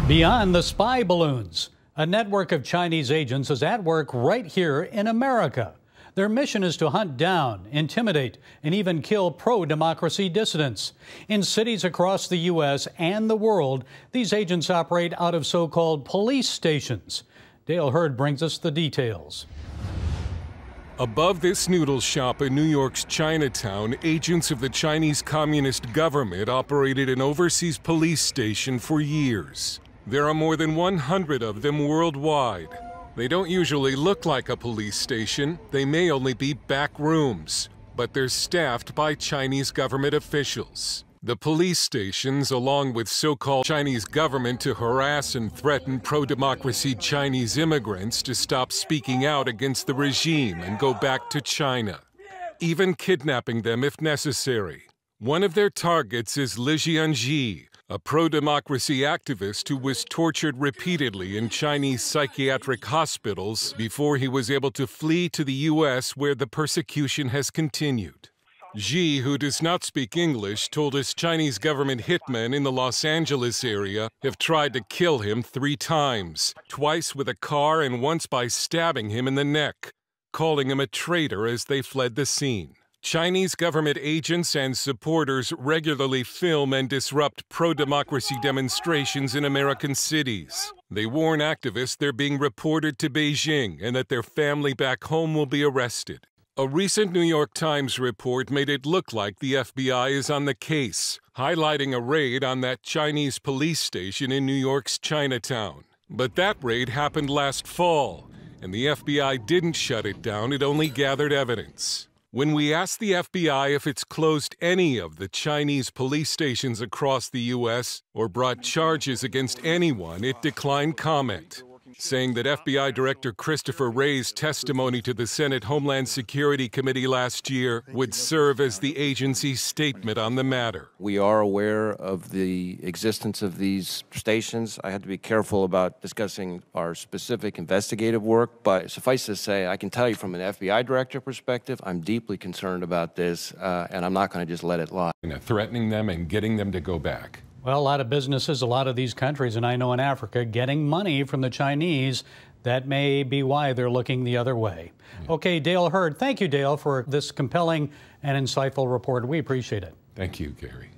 Beyond the spy balloons, a network of Chinese agents is at work right here in America. Their mission is to hunt down, intimidate, and even kill pro-democracy dissidents. In cities across the U.S. and the world, these agents operate out of so-called police stations. Dale Hurd brings us the details. Above this noodle shop in New York's Chinatown, agents of the Chinese Communist government operated an overseas police station for years. There are more than 100 of them worldwide. They don't usually look like a police station. They may only be back rooms, but they're staffed by Chinese government officials. The police stations, along with so-called Chinese government to harass and threaten pro-democracy Chinese immigrants to stop speaking out against the regime and go back to China, even kidnapping them if necessary. One of their targets is Li Jianji, a pro-democracy activist who was tortured repeatedly in Chinese psychiatric hospitals before he was able to flee to the U.S., where the persecution has continued. Xi, who does not speak English, told us Chinese government hitmen in the Los Angeles area have tried to kill him 3 times, twice with a car and once by stabbing him in the neck, calling him a traitor as they fled the scene. Chinese government agents and supporters regularly film and disrupt pro-democracy demonstrations in American cities. They warn activists they're being reported to Beijing and that their family back home will be arrested. A recent New York Times report made it look like the FBI is on the case, highlighting a raid on that Chinese police station in New York's Chinatown. But that raid happened last fall, and the FBI didn't shut it down, it only gathered evidence. When we asked the FBI if it's closed any of the Chinese police stations across the U.S. or brought charges against anyone, it declined comment, saying that FBI Director Christopher Wray's testimony to the Senate Homeland Security Committee last year would serve as the agency's statement on the matter. We are aware of the existence of these stations. I had to be careful about discussing our specific investigative work, but suffice to say, I can tell you from an FBI director perspective, I'm deeply concerned about this, and I'm not going to just let it lie. Threatening them and getting them to go back. Well, a lot of businesses, a lot of these countries, and I know in Africa, getting money from the Chinese. That may be why they're looking the other way. Okay, Dale Hurd. Thank you, Dale, for this compelling and insightful report. We appreciate it. Thank you, Gary.